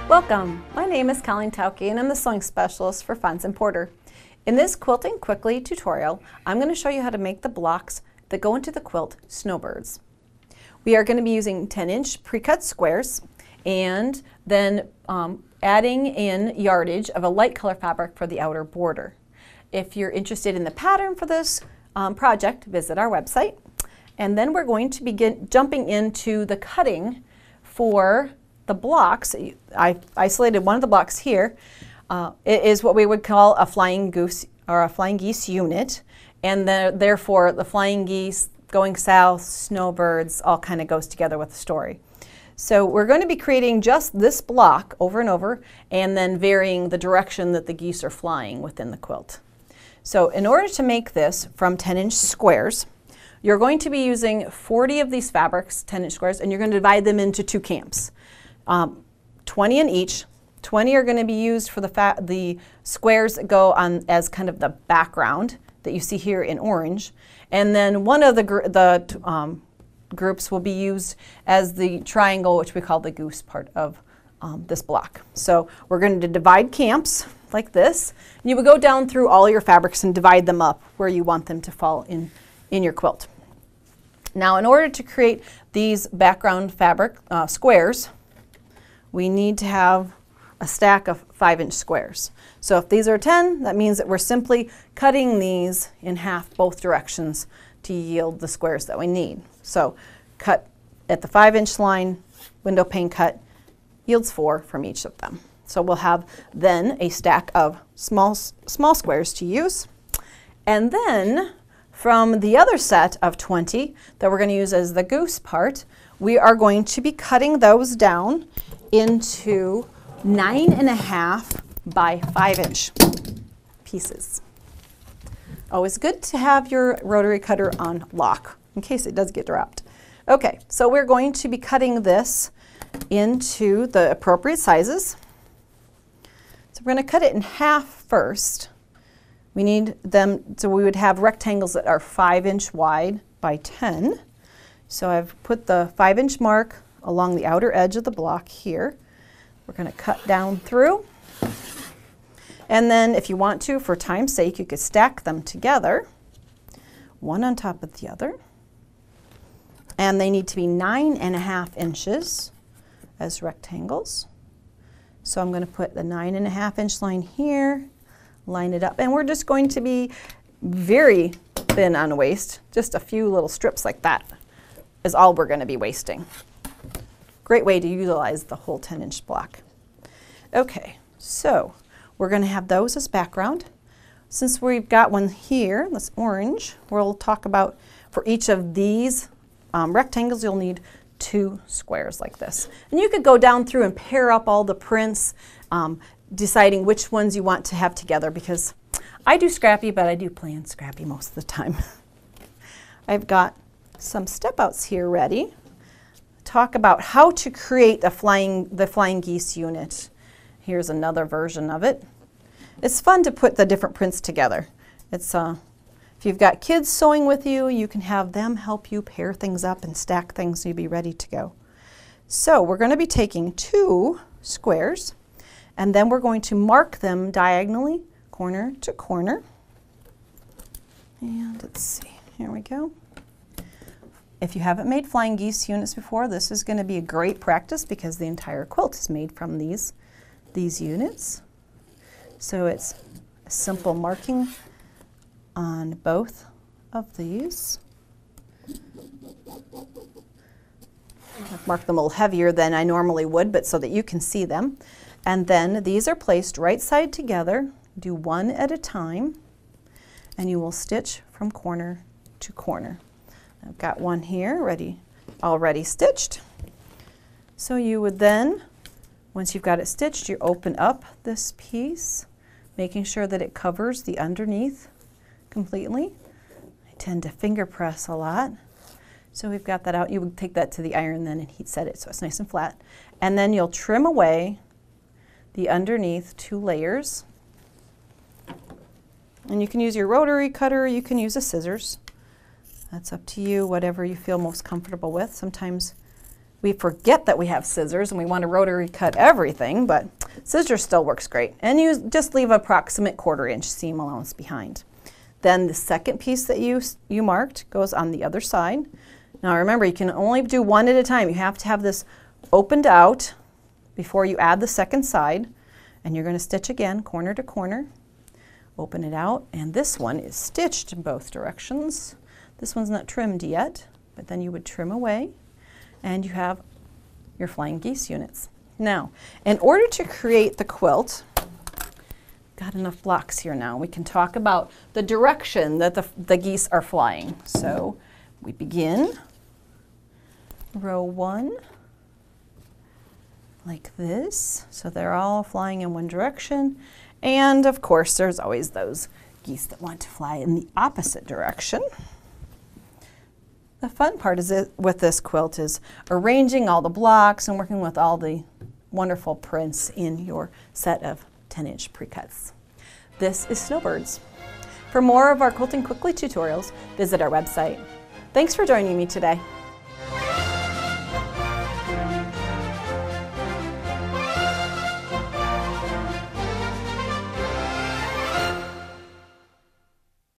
Welcome! My name is Colleen Tauke and I'm the sewing specialist for Fonz & Porter. In this Quilting Quickly tutorial, I'm going to show you how to make the blocks that go into the quilt Snowbirds. We are going to be using 10-inch pre-cut squares and then adding in yardage of a light color fabric for the outer border. If you're interested in the pattern for this project, visit our website. And then we're going to begin jumping into the cutting for the blocks. I isolated one of the blocks here. It is what we would call a flying goose or a flying geese unit, and therefore the flying geese, going south, snowbirds, all kind of goes together with the story. So we're going to be creating just this block over and over, and then varying the direction that the geese are flying within the quilt. So in order to make this from 10-inch squares, you're going to be using 40 of these fabrics, 10-inch squares, and you're going to divide them into two camps. 20 in each. 20 are going to be used for the squares that go on as kind of the background that you see here in orange. And then one of the groups will be used as the triangle, which we call the goose part of this block. So we're going to divide camps like this. And you would go down through all your fabrics and divide them up where you want them to fall in your quilt. Now, in order to create these background fabric squares, we need to have a stack of 5-inch squares. So if these are 10, that means that we're simply cutting these in half both directions to yield the squares that we need. So cut at the 5-inch line, window pane cut, yields 4 from each of them. So we'll have then a stack of small squares to use. And then from the other set of 20 that we're going to use as the goose part, we are going to be cutting those down into 9.5 by 5-inch pieces. Always good to have your rotary cutter on lock in case it does get dropped. Okay, so we're going to be cutting this into the appropriate sizes. So we're going to cut it in half first. We need them, so we would have rectangles that are 5-inch wide by 10. So I've put the 5-inch mark along the outer edge of the block here. We're going to cut down through. And then if you want to, for time's sake, you could stack them together, one on top of the other. And they need to be 9.5 inches as rectangles. So I'm going to put the 9.5-inch line here, line it up, and we're just going to be very thin on waste. Just a few little strips like that is all we're going to be wasting. Great way to utilize the whole 10-inch block. Okay, so we're going to have those as background. Since we've got one here, that's orange, we'll talk about for each of these rectangles you'll need 2 squares like this. And you could go down through and pair up all the prints, deciding which ones you want to have together, because I do scrappy, but I do plan scrappy most of the time. I've got some step outs here ready. Talk about how to create the flying geese unit. Here's another version of it. It's fun to put the different prints together. It's if you've got kids sewing with you, you can have them help you pair things up and stack things so you'll be ready to go. So we're going to be taking 2 squares, and then we're going to mark them diagonally, corner to corner. And let's see, here we go. If you haven't made flying geese units before, this is going to be a great practice because the entire quilt is made from these units. So it's a simple marking on both of these. I've marked them a little heavier than I normally would, but so that you can see them. And then these are placed right side together. Do one at a time, and you will stitch from corner to corner. I've got one here already stitched. So you would then, once you've got it stitched, you open up this piece, making sure that it covers the underneath completely. I tend to finger press a lot. So we've got that out. You would take that to the iron then and heat set it so it's nice and flat. And then you'll trim away the underneath 2 layers. And you can use your rotary cutter, you can use a scissors. That's up to you, whatever you feel most comfortable with. Sometimes We forget that we have scissors and we want to rotary cut everything, but scissors still works great. And you just leave approximate 1/4 inch seam allowance behind. Then the second piece that you marked goes on the other side. Now remember, you can only do one at a time. You have to have this opened out before you add the second side. And you're going to stitch again, corner to corner. Open it out, and this one is stitched in both directions. This one's not trimmed yet, but then you would trim away, and you have your flying geese units. Now, in order to create the quilt, got enough blocks here now. We can talk about the direction that the geese are flying. So we begin row 1 like this. So they're all flying in one direction. And of course, there's always those geese that want to fly in the opposite direction. The fun part with this quilt is arranging all the blocks and working with all the wonderful prints in your set of 10-inch pre-cuts. This is Snowbirds. For more of our Quilting Quickly tutorials, visit our website. Thanks for joining me today.